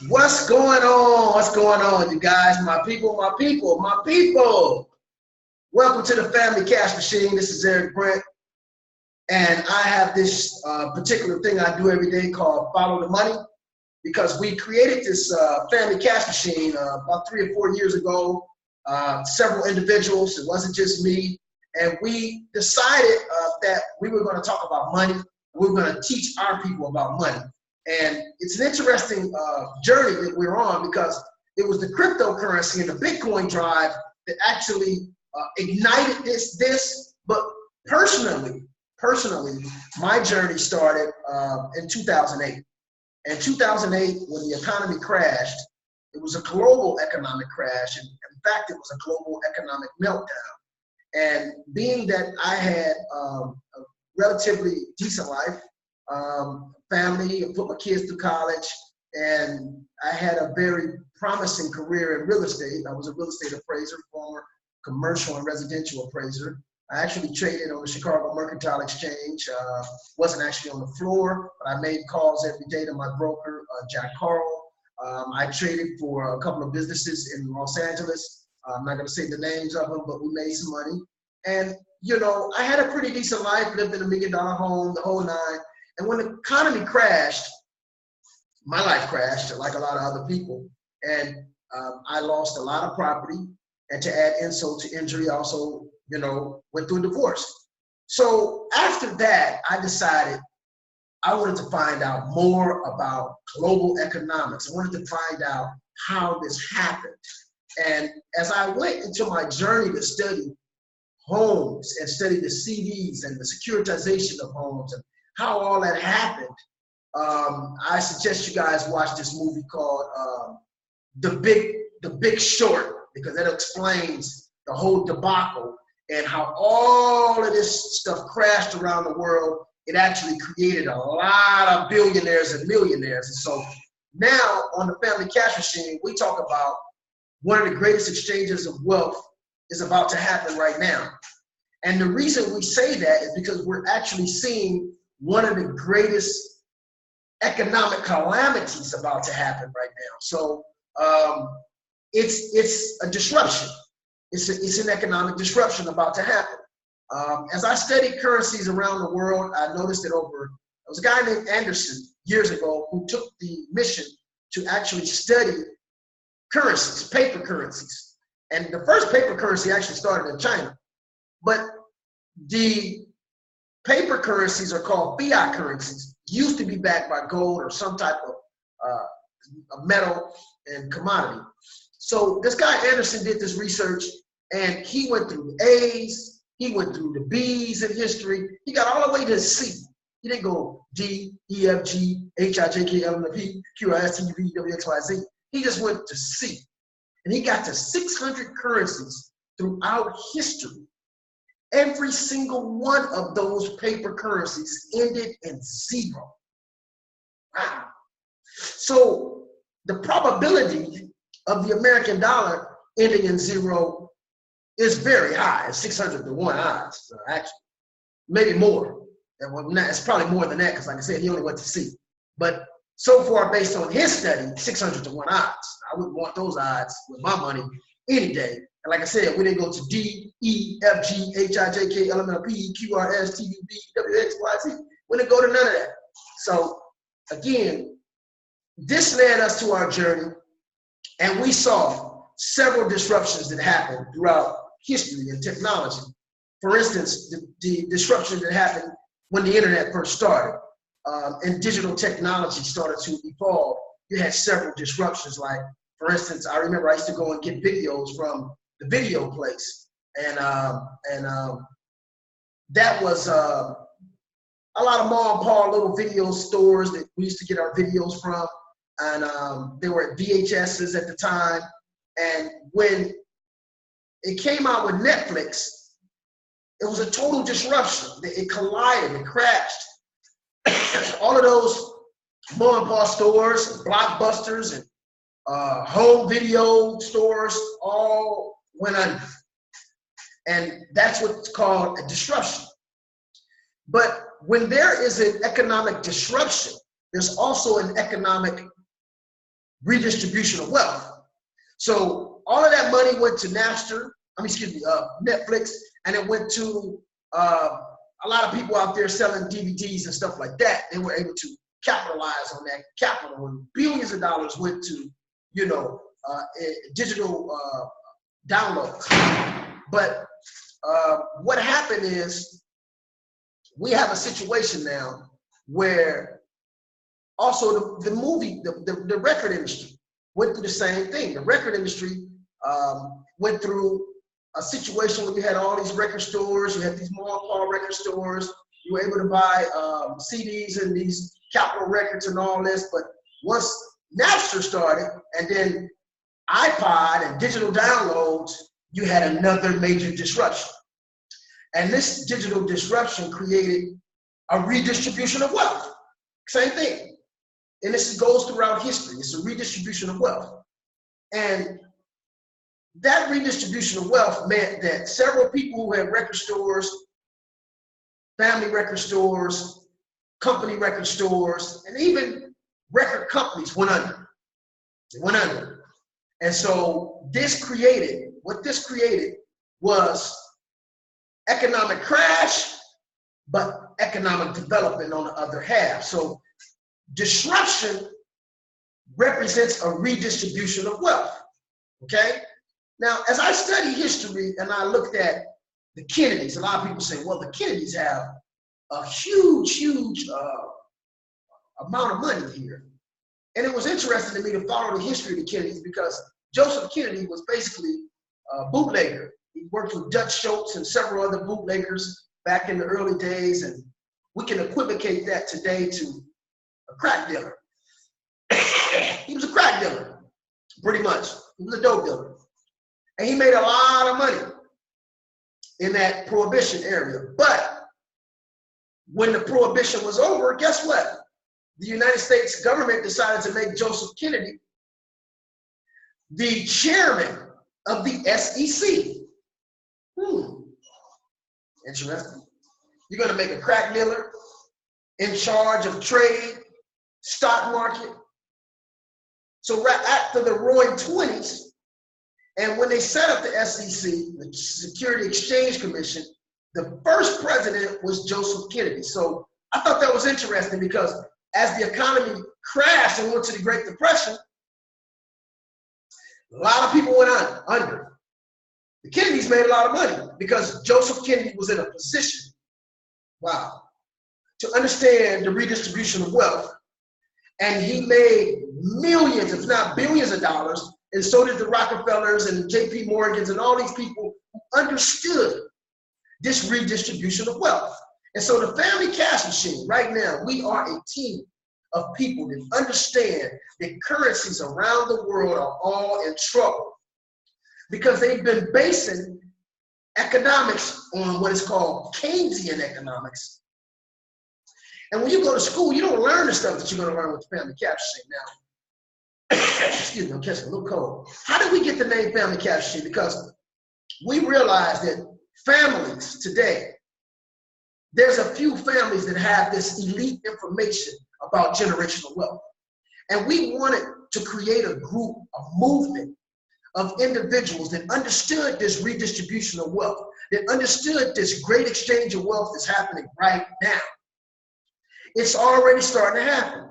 What's going on? What's going on, you guys? My people, my people, my people. Welcome to the Family Cash Machine. This is Eric Brent, and I have this particular thing I do every day called Follow the Money, because we created this Family Cash Machine about 3 or 4 years ago. Several individuals, it wasn't just me, and we decided that we were going to talk about money. We were going to teach our people about money. And it's an interesting journey that we're on, because it was the cryptocurrency and the Bitcoin drive that actually ignited this. But personally, my journey started in 2008. In 2008, when the economy crashed, it was a global economic crash. And in fact, it was a global economic meltdown. And being that I had a relatively decent life, family, and put my kids through college, and I had a very promising career in real estate. I was a real estate appraiser, former commercial and residential appraiser. I actually traded on the Chicago Mercantile Exchange. Wasn't actually on the floor, but I made calls every day to my broker, Jack Carl. I traded for a couple of businesses in Los Angeles. I'm not going to say the names of them, but we made some money. And, you know, I had a pretty decent life, lived in $1 million home, the whole nine. And when the economy crashed, my life crashed like a lot of other people. And I lost a lot of property. And to add insult to injury, I also, you know, went through a divorce. So after that, I decided I wanted to find out more about global economics. I wanted to find out how this happened. And as I went into my journey to study homes and study the CDs and the securitization of homes and how all that happened, I suggest you guys watch this movie called The Big Short, because that explains the whole debacle and how all of this stuff crashed around the world. It actually created a lot of billionaires and millionaires. And so now on the Family Cash Machine, we talk about one of the greatest exchanges of wealth is about to happen right now. And the reason we say that is because we're actually seeing one of the greatest economic calamities about to happen right now. So it's a disruption. It's an economic disruption about to happen. As I studied currencies around the world, I noticed that there was a guy named Anderson years ago who took the mission to actually study currencies, paper currencies. And the first paper currency actually started in China. But the paper currencies are called fiat currencies, used to be backed by gold or some type of metal and commodity. So this guy Anderson did this research, and he went through the A's, he went through the B's in history, he got all the way to C. He didn't go D, E, F, G, H, I, J, K, L, M, N, P, Q, R, S, T, U, V, W, X, Y, Z. He just went to C. And he got to 600 currencies throughout history. Every single one of those paper currencies ended in zero. Wow. So the probability of the American dollar ending in zero is very high. It's 600 to 1 odds, actually. Maybe more. It's probably more than that, because like I said, he only went to C. But so far, based on his study, 600 to 1 odds. I wouldn't want those odds with my money any day. And like I said, we didn't go to D, E, F, G, H, I, J, K, L, M, N, P, Q, R, S, T, U, V, W, X, Y, Z. We didn't go to none of that. So again, this led us to our journey, and we saw several disruptions that happened throughout history and technology. For instance, the disruption that happened when the internet first started and digital technology started to evolve. You had several disruptions. Like, for instance, I remember I used to go and get videos from the video place, and that was a lot of mom and pa little video stores that we used to get our videos from, and they were at VHSs at the time. And when it came out with Netflix, it was a total disruption. It collided, it crashed. All of those mom and pop stores, and Blockbusters, and home video stores all went under. And that's what's called a disruption. But when there is an economic disruption, there's also an economic redistribution of wealth. So all of that money went to Netflix, and it went to a lot of people out there selling DVDs and stuff like that. They were able to capitalize on that capital, and billions of dollars went to, digital downloads. But what happened is we have a situation now where also the record industry went through the same thing. The record industry went through a situation where you had all these record stores, you had these mall record stores, you were able to buy CDs and these Capitol records and all this. But once Napster started, and then iPod and digital downloads, you had another major disruption. And this digital disruption created a redistribution of wealth. Same thing. And this goes throughout history. It's a redistribution of wealth. And that redistribution of wealth meant that several people who had record stores, family record stores, company record stores, and even record companies went under. They went under. And so what this created was economic crash, but economic development on the other half. So disruption represents a redistribution of wealth, okay? Now, as I study history and I looked at the Kennedys, a lot of people say, well, the Kennedys have a huge amount of money here. And it was interesting to me to follow the history of the Kennedys, because Joseph Kennedy was basically a bootlegger. He worked with Dutch Schultz and several other bootleggers back in the early days, and we can equivocate that today to a crack dealer. He was a crack dealer, pretty much. He was a dope dealer. And he made a lot of money in that Prohibition area. But when the Prohibition was over, guess what? The United States government decided to make Joseph Kennedy the chairman of the SEC. Interesting. You're going to make a crack dealer in charge of trade, stock market. So right after the Roaring 20s, and when they set up the SEC, the Security Exchange Commission, the first president was Joseph Kennedy. So I thought that was interesting, because as the economy crashed and went to the Great Depression, a lot of people went under. The Kennedys made a lot of money because Joseph Kennedy was in a position, to understand the redistribution of wealth. And he made millions, if not billions of dollars, and so did the Rockefellers and JP Morgans and all these people who understood this redistribution of wealth. And so the family cash machine, right now, we are a team of people that understand that currencies around the world are all in trouble, because they've been basing economics on what is called Keynesian economics. And when you go to school, you don't learn the stuff that you're going to learn with the family cash machine. Now, excuse me, I'm catching a little cold. How did we get the name family cash machine? Because we realized that families today, there's a few families that have this elite information about generational wealth. And we wanted to create a group, a movement of individuals that understood this redistribution of wealth, that understood this great exchange of wealth that's happening right now. It's already starting to happen.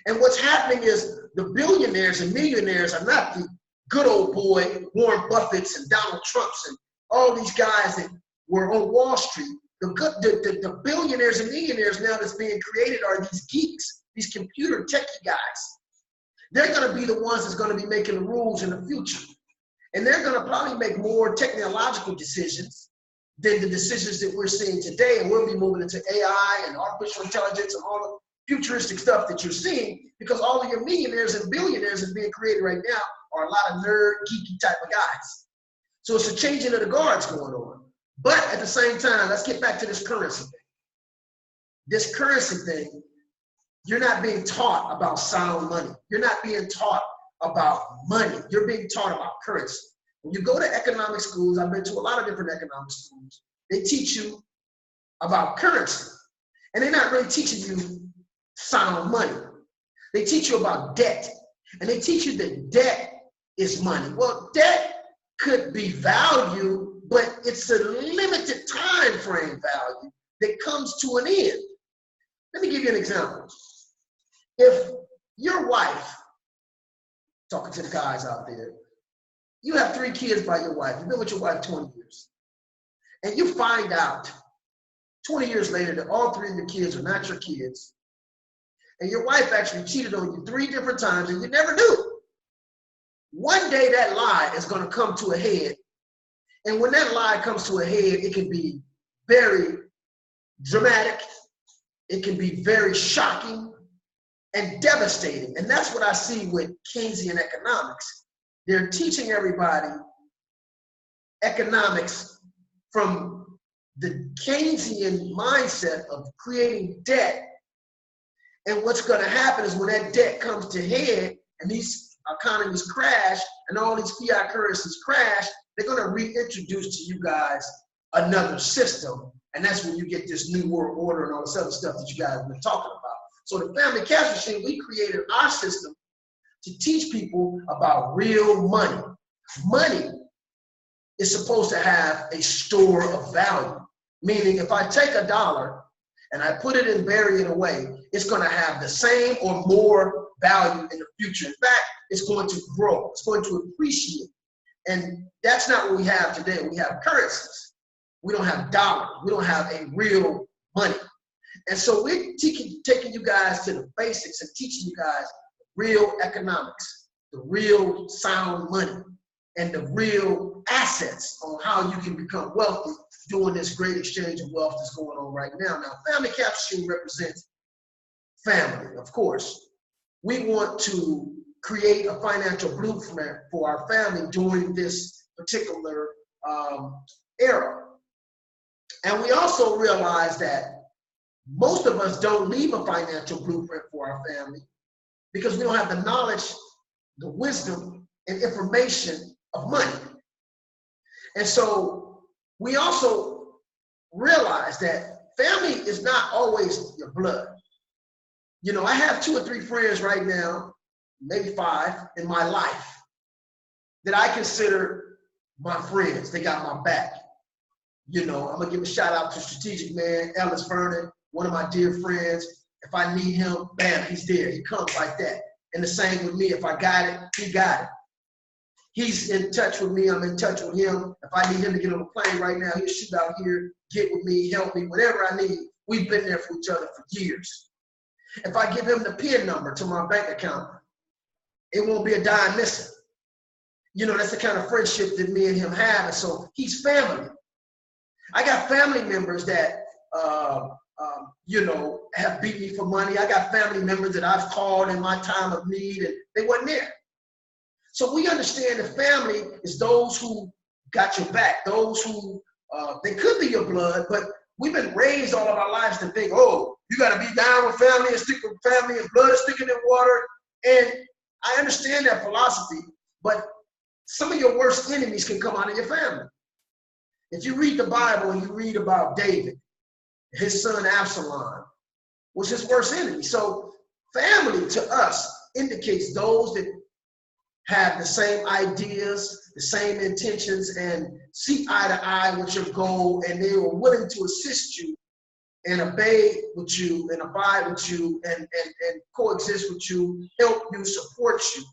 And what's happening is the billionaires and millionaires are not the good old boy Warren Buffetts and Donald Trumps and all these guys that were on Wall Street. The billionaires and millionaires now that's being created are these geeks, these computer techie guys. They're going to be the ones that's going to be making the rules in the future. And they're going to probably make more technological decisions than the decisions that we're seeing today. And we'll be moving into AI and artificial intelligence and all the futuristic stuff that you're seeing, because all of your millionaires and billionaires that's being created right now are a lot of nerd, geeky type of guys. So it's a changing of the guards going on. But at the same time, let's get back to this currency thing. This currency thing, you're not being taught about sound money. You're not being taught about money. You're being taught about currency. When you go to economic schools, I've been to a lot of different economic schools, they teach you about currency. And they're not really teaching you sound money. They teach you about debt. And they teach you that debt is money. Well, debt could be value, but it's a limited time frame value that comes to an end. Let me give you an example. If your wife, talking to the guys out there, you have 3 kids by your wife, you've been with your wife 20 years, and you find out 20 years later that all 3 of your kids are not your kids, and your wife actually cheated on you 3 different times and you never knew. One day that lie is going to come to a head. And when that lie comes to a head, it can be very dramatic. It can be very shocking and devastating. And that's what I see with Keynesian economics. They're teaching everybody economics from the Keynesian mindset of creating debt. And what's going to happen is when that debt comes to head and these economies crash and all these fiat currencies crash, they're going to reintroduce to you guys another system. And that's when you get this new world order and all this other stuff that you guys have been talking about. So the Family Cash Machine, we created our system to teach people about real money. Money is supposed to have a store of value. Meaning if I take $1 and I put it and bury it away, it's going to have the same or more value in the future. In fact, it's going to grow. It's going to appreciate. And that's not what we have today. We have currencies. We don't have dollars. We don't have a real money. And so we're taking you guys to the basics and teaching you guys real economics, the real sound money, and the real assets on how you can become wealthy doing this great exchange of wealth that's going on right now. Now, Family Cash Machine represents family, of course. We want to create a financial blueprint for our family during this particular era. And we also realize that most of us don't leave a financial blueprint for our family because we don't have the knowledge, the wisdom, and information of money. And so we also realize that family is not always your blood. You know, I have 2 or 3 friends right now, maybe 5 in my life that I consider my friends. They got my back. You know, I'm gonna give a shout out to Strategic Man, Ellis Vernon, one of my dear friends. If I need him, bam, he's there. He comes like that. And the same with me. If I got it, he got it. He's in touch with me. I'm in touch with him. If I need him to get on a plane right now, he'll shoot out here, get with me, help me, whatever I need. We've been there for each other for years. If I give him the PIN number to my bank account, it won't be a dime missing. You know, that's the kind of friendship that me and him have. And so he's family. I got family members that, you know, have beat me for money. I got family members that I've called in my time of need and they wasn't there. So we understand that family is those who got your back, those who, they could be your blood, but we've been raised all of our lives to think, oh, you got to be down with family and stick with family and blood is sticking in water. And I understand that philosophy, but some of your worst enemies can come out of your family. If you read the Bible and you read about David, his son Absalom was his worst enemy. So family to us indicates those that have the same ideas, the same intentions, and see eye to eye with your goal, and they were willing to assist you and obey with you and abide with you and coexist with you, help you, support you.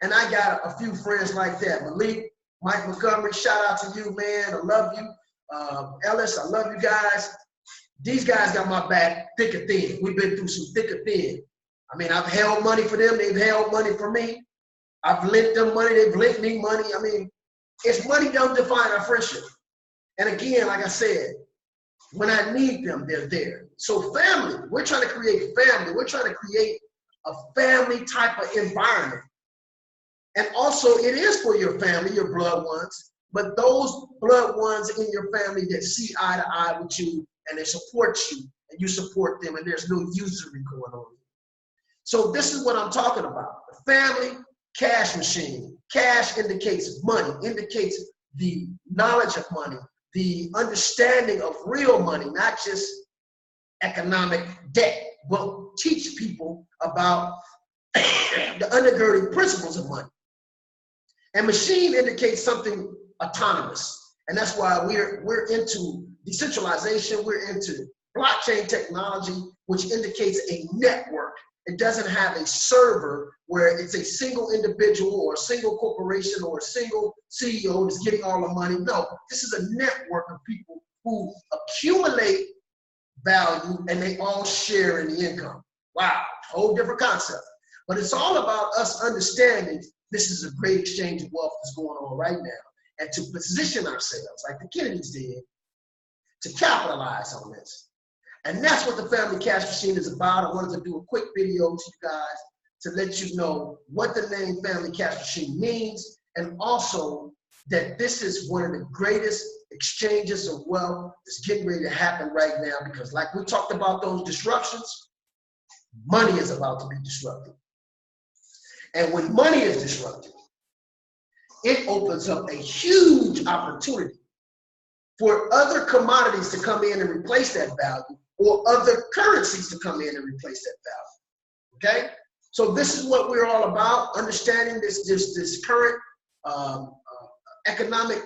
And I got a few friends like that. Malik, Mike Montgomery, shout out to you, man. I love you. Ellis, I love you guys. These guys got my back thick and thin. We've been through some thick and thin. I mean, I've held money for them. They've held money for me. I've lent them money. They've lent me money. I mean, it's money don't define our friendship. And again, like I said, when I need them, they're there. So family, we're trying to create family. We're trying to create a family type of environment. And also it is for your family, your blood ones, but those blood ones in your family that see eye to eye with you and they support you and you support them and there's no usury going on. So this is what I'm talking about. The Family Cash Machine. Cash indicates money, indicates the knowledge of money, the understanding of real money, not just economic debt. We'll teach people about the undergirding principles of money. And machine indicates something autonomous. And that's why we're into decentralization, we're into blockchain technology, which indicates a network. It doesn't have a server where it's a single individual or a single corporation or a single CEO that's getting all the money. No, this is a network of people who accumulate value and they all share in the income. Wow, whole different concept. But it's all about us understanding this is a great exchange of wealth that's going on right now, and to position ourselves like the Kennedys did to capitalize on this. And that's what the Family Cash Machine is about. I wanted to do a quick video to you guys to let you know what the name Family Cash Machine means, and also that this is one of the greatest exchanges of wealth that's getting ready to happen right now, because like we talked about those disruptions, money is about to be disrupted. And when money is disrupted, it opens up a huge opportunity for other commodities to come in and replace that value, or other currencies to come in and replace that value. Okay? So this is what we're all about, understanding this current economic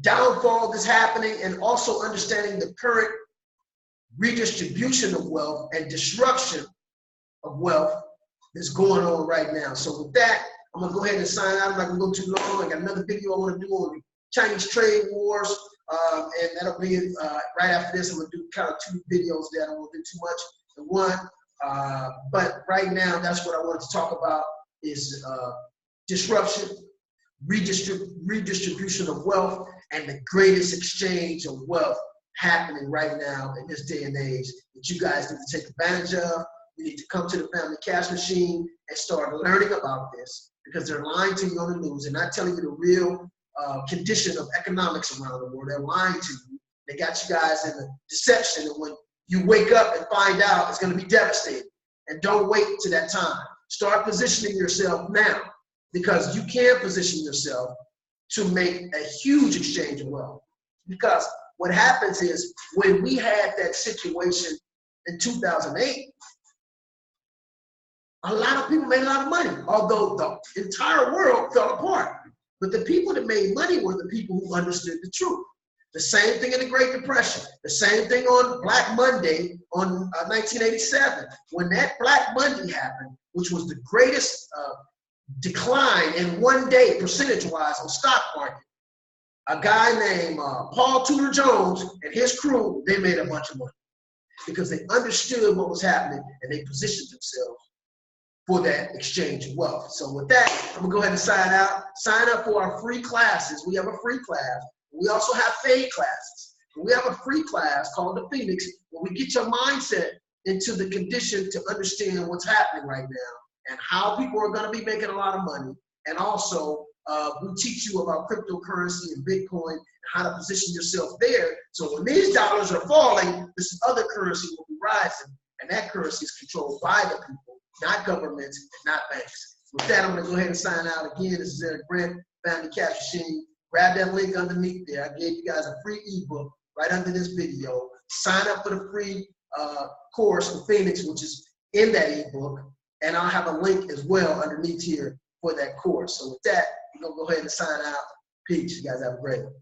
downfall that's happening, and also understanding the current redistribution of wealth and disruption of wealth that's going on right now. So with that, I'm gonna go ahead and sign out. I'm not gonna go too long. I got another video I want to do on Chinese trade wars, and that'll be right after this. I'm gonna do kind of 2 videos there. I don't want to do too much in one, but right now that's what I wanted to talk about is disruption, redistribution of wealth, and the greatest exchange of wealth happening right now in this day and age that you guys need to take advantage of. You need to come to the Family Cash Machine and start learning about this, because they're lying to you on the news. They're not telling you the real condition of economics around the world. They're lying to you. They got you guys in the deception, and when you wake up and find out, it's going to be devastating. And don't wait to that time. Start positioning yourself now, because you can position yourself to make a huge exchange of wealth. Because what happens is, when we had that situation in 2008, a lot of people made a lot of money, although the entire world fell apart. But the people that made money were the people who understood the truth. The same thing in the Great Depression. The same thing on Black Monday on 1987. When that Black Monday happened, which was the greatest decline in one day percentage-wise on stock market, a guy named Paul Tudor Jones and his crew, they made a bunch of money because they understood what was happening and they positioned themselves for that exchange of wealth. So with that, I'm gonna go ahead and sign out. Sign up for our free classes. We have a free class. We also have paid classes. We have a free class called the Phoenix, where we get your mindset into the condition to understand what's happening right now and how people are gonna be making a lot of money. And also, we teach you about cryptocurrency and Bitcoin and how to position yourself there. So when these dollars are falling, this other currency will be rising, and that currency is controlled by the people, not governments, not banks. With that, I'm going to go ahead and sign out again. This is Eric Brent, Family Cash Machine. Grab that link underneath there. I gave you guys a free ebook right under this video. Sign up for the free course for Phoenix, which is in that ebook. And I'll have a link as well underneath here for that course. So with that, we're going to go ahead and sign out. Peace. You guys have a great one.